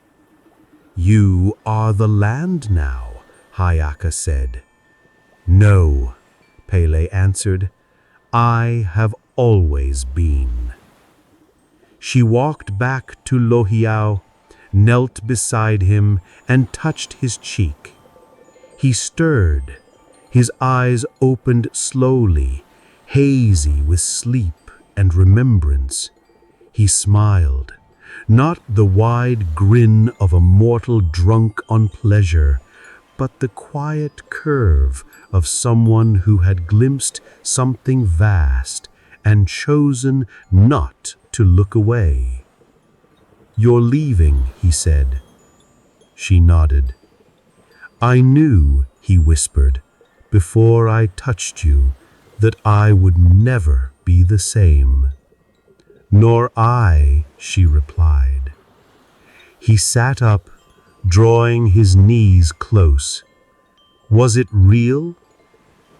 You are the land now, Hayaka said. No, Pele answered. I have always been. She walked back to Lohiau, knelt beside him, and touched his cheek. He stirred. His eyes opened slowly, hazy with sleep and remembrance. He smiled, not the wide grin of a mortal drunk on pleasure, but the quiet curve of someone who had glimpsed something vast and chosen not to look away. You're leaving, he said. She nodded. I knew, he whispered, before I touched you, that I would never be the same. Nor I, she replied. He sat up, drawing his knees close. Was it real?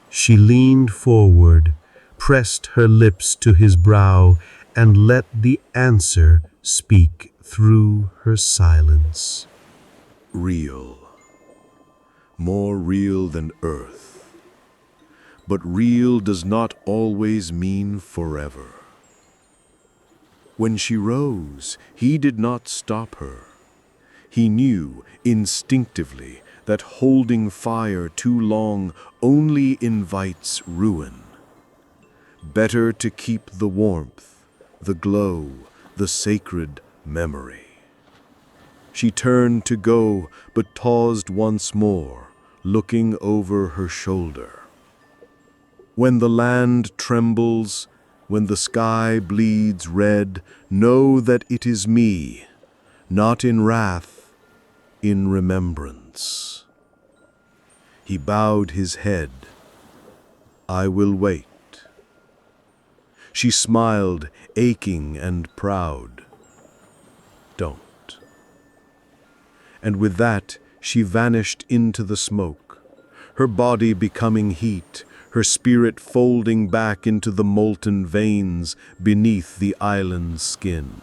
She leaned forward, pressed her lips to his brow, and let the answer speak through her silence. Real. More real than earth. But real does not always mean forever. When she rose, he did not stop her. He knew instinctively that holding fire too long only invites ruin. Better to keep the warmth, the glow, the sacred memory. She turned to go, but paused once more, looking over her shoulder. When the land trembles, when the sky bleeds red, know that it is me, not in wrath, in remembrance. He bowed his head. I will wait. She smiled, aching and proud. Don't. And with that, she vanished into the smoke, her body becoming heat, her spirit folding back into the molten veins beneath the island's skin.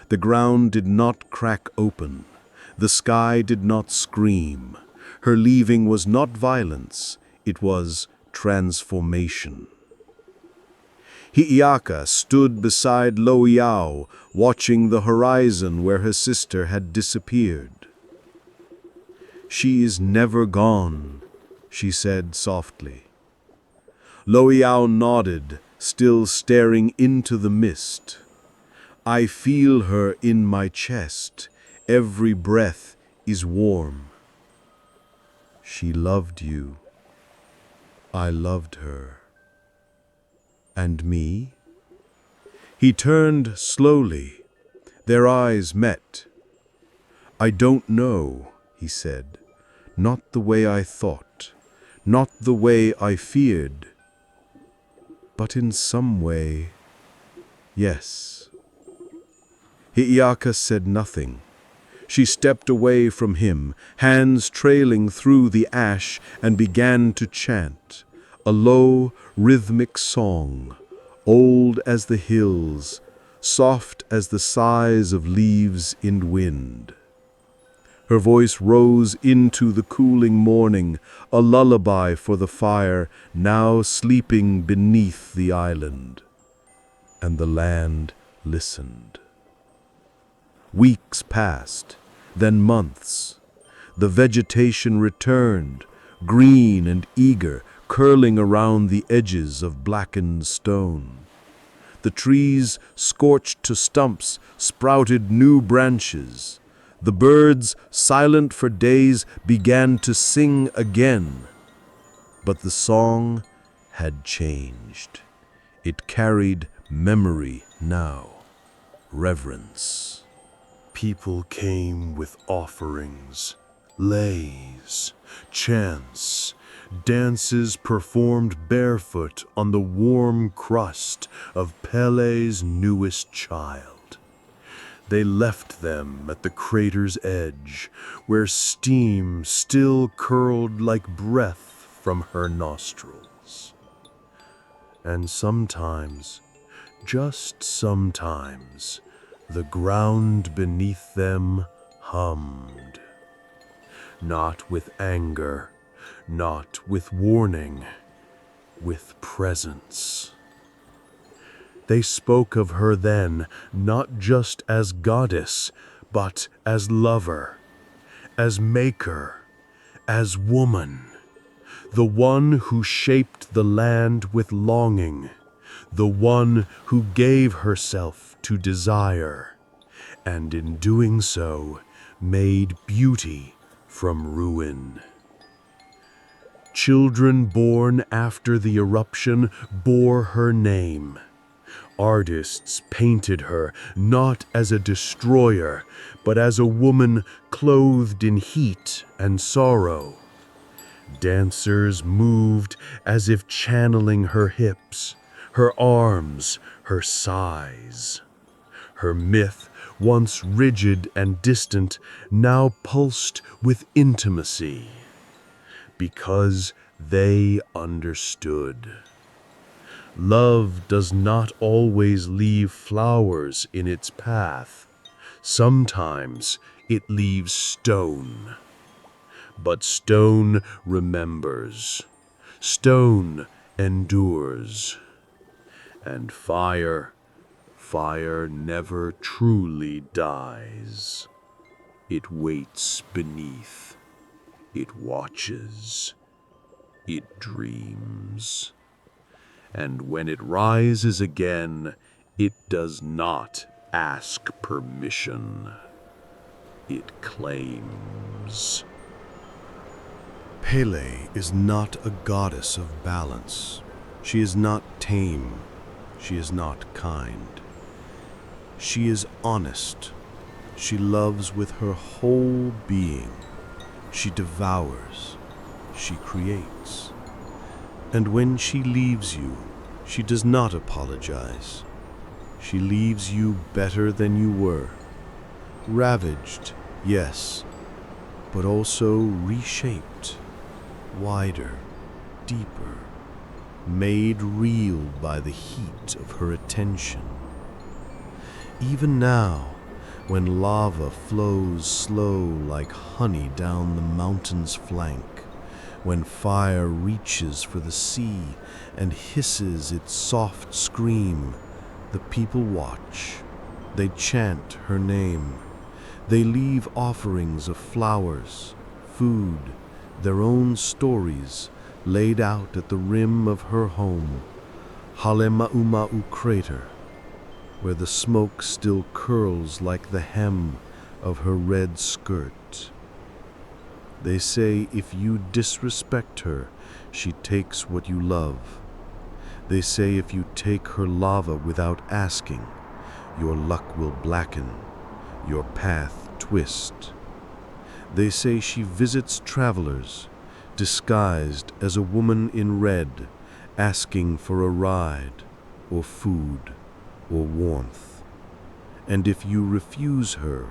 The ground did not crack open. The sky did not scream. Her leaving was not violence, it was transformation. Hi'iaka stood beside Lohiau, watching the horizon where her sister had disappeared. She is never gone, she said softly. Lohiau nodded, still staring into the mist. I feel her in my chest. Every breath is warm. She loved you. I loved her. And me? He turned slowly. Their eyes met. I don't know, he said. Not the way I thought. Not the way I feared. But in some way, yes. Hi'iaka said nothing. She stepped away from him, hands trailing through the ash, and began to chant, a low, rhythmic song, old as the hills, soft as the sighs of leaves in wind. Her voice rose into the cooling morning, a lullaby for the fire now sleeping beneath the island. And the land listened. Weeks passed, then months. The vegetation returned, green and eager, curling around the edges of blackened stone. The trees, scorched to stumps, sprouted new branches. The birds, silent for days, began to sing again. But the song had changed. It carried memory now, reverence. People came with offerings, lays, chants, dances performed barefoot on the warm crust of Pele's newest child. They left them at the crater's edge, where steam still curled like breath from her nostrils. And sometimes, just sometimes, the ground beneath them hummed. Not with anger, not with warning, with presence. They spoke of her then not just as goddess, but as lover, as maker, as woman, the one who shaped the land with longing, the one who gave herself to desire, and in doing so made beauty from ruin. Children born after the eruption bore her name. Artists painted her not as a destroyer, but as a woman clothed in heat and sorrow. Dancers moved as if channeling her hips, her arms, her sighs. Her myth, once rigid and distant, now pulsed with intimacy. Because they understood. Love does not always leave flowers in its path. Sometimes it leaves stone. But stone remembers. Stone endures. And fire never truly dies. It waits beneath. It watches. It dreams. And when it rises again, it does not ask permission. It claims. Pele is not a goddess of balance. She is not tame. She is not kind. She is honest. She loves with her whole being. She devours. She creates. And when she leaves you, she does not apologize. She leaves you better than you were. Ravaged, yes, but also reshaped, wider, deeper, made real by the heat of her attention. Even now, when lava flows slow like honey down the mountain's flank, when fire reaches for the sea and hisses its soft scream, the people watch. They chant her name. They leave offerings of flowers, food, their own stories laid out at the rim of her home, Halema'uma'u crater, where the smoke still curls like the hem of her red skirt. They say if you disrespect her, she takes what you love. They say if you take her lava without asking, your luck will blacken, your path twist. They say she visits travelers, disguised as a woman in red, asking for a ride, or food, or warmth. And if you refuse her,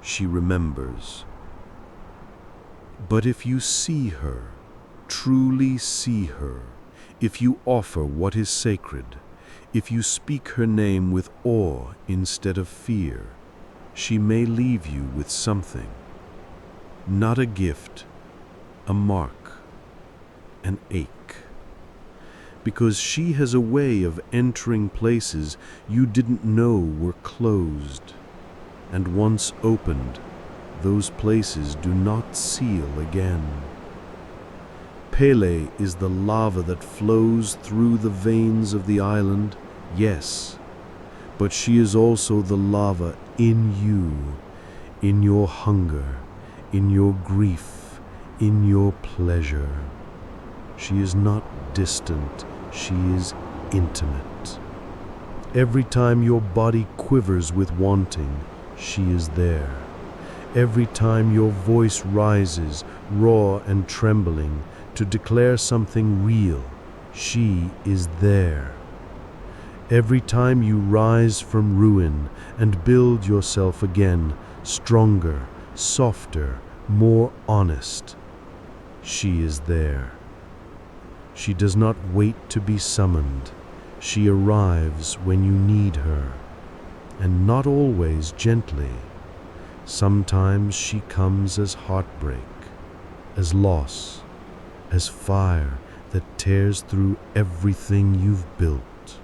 she remembers. But if you see her, truly see her, if you offer what is sacred, if you speak her name with awe instead of fear, she may leave you with something. Not a gift, a mark, an ache. Because she has a way of entering places you didn't know were closed, and once opened, those places do not seal again. Pele is the lava that flows through the veins of the island, yes, but she is also the lava in you, in your hunger, in your grief, in your pleasure. She is not distant, she is intimate. Every time your body quivers with wanting, she is there. Every time your voice rises, raw and trembling, to declare something real, she is there. Every time you rise from ruin and build yourself again, stronger, softer, more honest, she is there. She does not wait to be summoned. She arrives when you need her, and not always gently. Sometimes she comes as heartbreak, as loss, as fire that tears through everything you've built.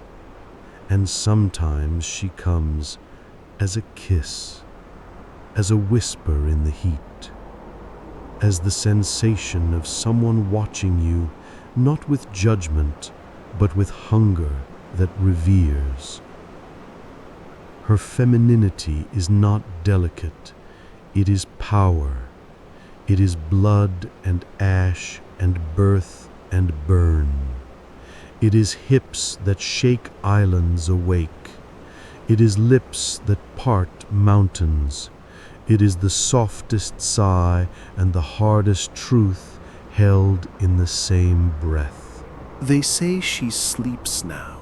And sometimes she comes as a kiss, as a whisper in the heat, as the sensation of someone watching you, not with judgment, but with hunger that reveres. Her femininity is not delicate, it is power. It is blood and ash and birth and burn. It is hips that shake islands awake. It is lips that part mountains. It is the softest sigh and the hardest truth held in the same breath. They say she sleeps now,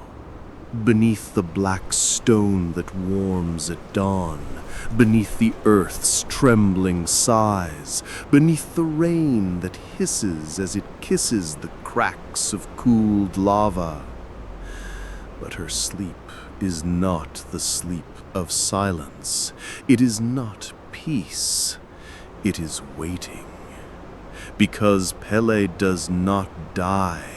beneath the black stone that warms at dawn, beneath the earth's trembling sighs, beneath the rain that hisses as it kisses the cracks of cooled lava. But her sleep is not the sleep of silence. It is not peace. It is waiting. Because Pele does not die,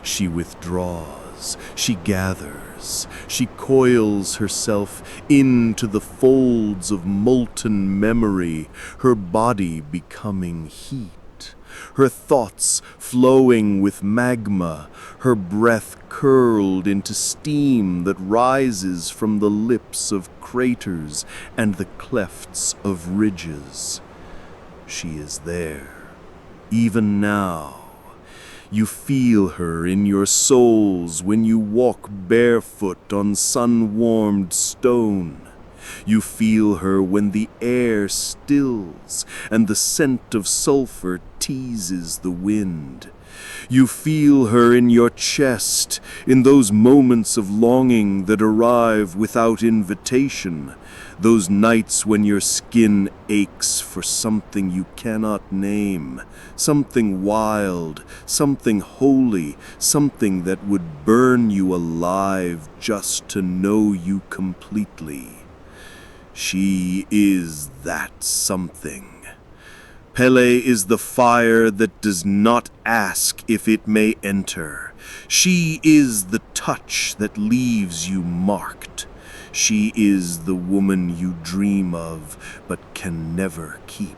she withdraws, she gathers, she coils herself into the folds of molten memory, her body becoming heat, her thoughts flowing with magma, her breath curled into steam that rises from the lips of craters and the clefts of ridges. She is there, even now. You feel her in your souls when you walk barefoot on sun-warmed stone. You feel her when the air stills and the scent of sulfur teases the wind. You feel her in your chest in those moments of longing that arrive without invitation, those nights when your skin aches for something you cannot name, something wild, something holy, something that would burn you alive just to know you completely. She is that something. Pele is the fire that does not ask if it may enter. She is the touch that leaves you marked. She is the woman you dream of but can never keep.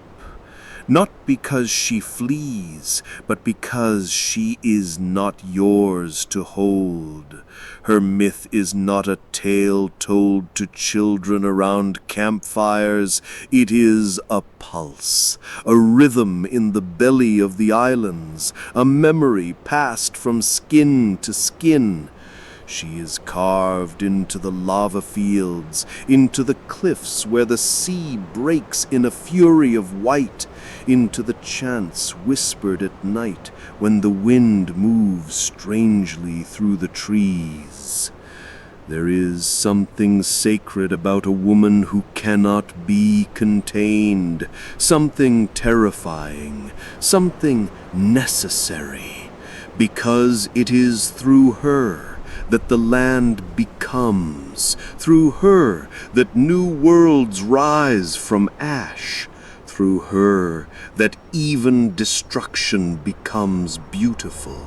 Not because she flees, but because she is not yours to hold. Her myth is not a tale told to children around campfires. It is a pulse, a rhythm in the belly of the islands, a memory passed from skin to skin. She is carved into the lava fields, into the cliffs where the sea breaks in a fury of white, into the chants whispered at night when the wind moves strangely through the trees. There is something sacred about a woman who cannot be contained, something terrifying, something necessary, because it is through her that the land becomes, through her that new worlds rise from ash, through her that even destruction becomes beautiful.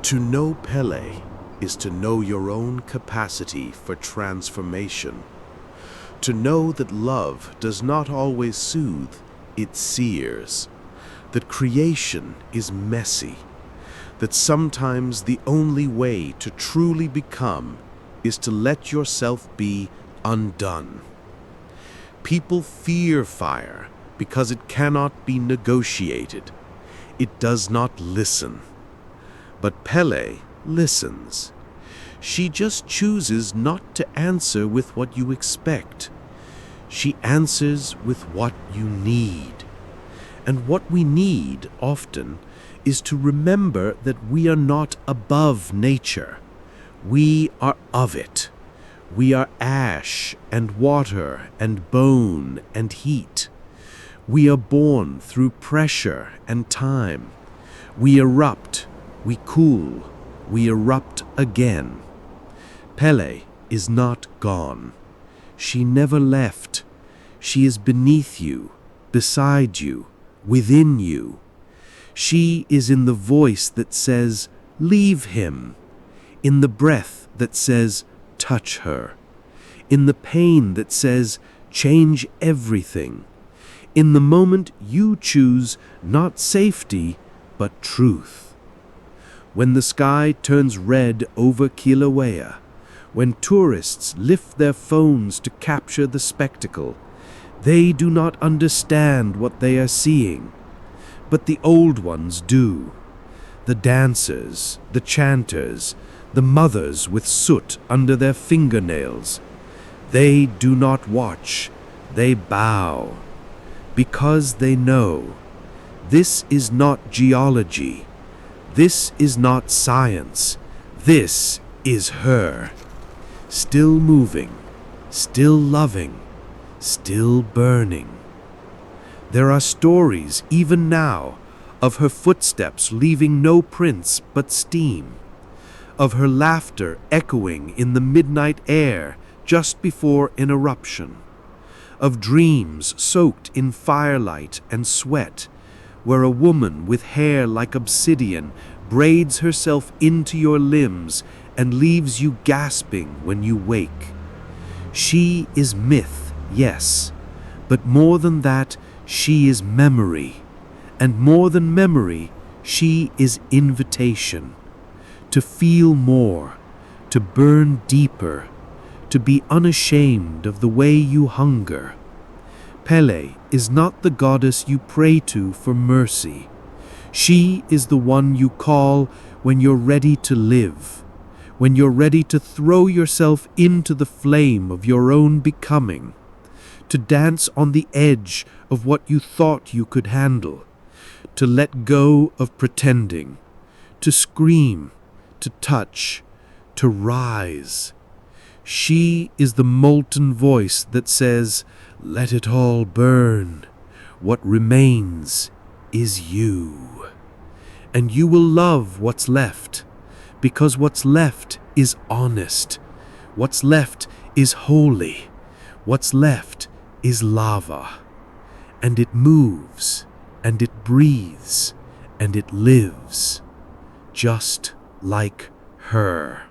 To know Pele is to know your own capacity for transformation. To know that love does not always soothe, it sears. That creation is messy. That sometimes the only way to truly become is to let yourself be undone. People fear fire because it cannot be negotiated. It does not listen. But Pele listens. She just chooses not to answer with what you expect. She answers with what you need. And what we need often is to remember that we are not above nature. We are of it. We are ash and water and bone and heat. We are born through pressure and time. We erupt. We cool, we erupt again. Pele is not gone. She never left. She is beneath you, beside you, within you. She is in the voice that says, "Leave him," in the breath that says, "Touch her," in the pain that says, "Change everything," in the moment you choose not safety, but truth. When the sky turns red over Kilauea, when tourists lift their phones to capture the spectacle, they do not understand what they are seeing, but the old ones do. The dancers, the chanters, the mothers with soot under their fingernails. They do not watch, they bow, because they know this is not geology, this is not science, this is her. Still moving, still loving, still burning. There are stories, even now, of her footsteps leaving no prints but steam, of her laughter echoing in the midnight air just before an eruption, of dreams soaked in firelight and sweat, where a woman with hair like obsidian braids herself into your limbs and leaves you gasping when you wake. She is myth, yes, but more than that, she is memory, and more than memory, she is invitation. To feel more, to burn deeper, to be unashamed of the way you hunger. Pele is not the goddess you pray to for mercy. She is the one you call when you're ready to live, when you're ready to throw yourself into the flame of your own becoming, to dance on the edge of what you thought you could handle, to let go of pretending, to scream, to touch, to rise. She is the molten voice that says, "Let it all burn. What remains is you." And you will love what's left, because what's left is honest. What's left is holy. What's left is lava. And it moves, and it breathes, and it lives, just like her.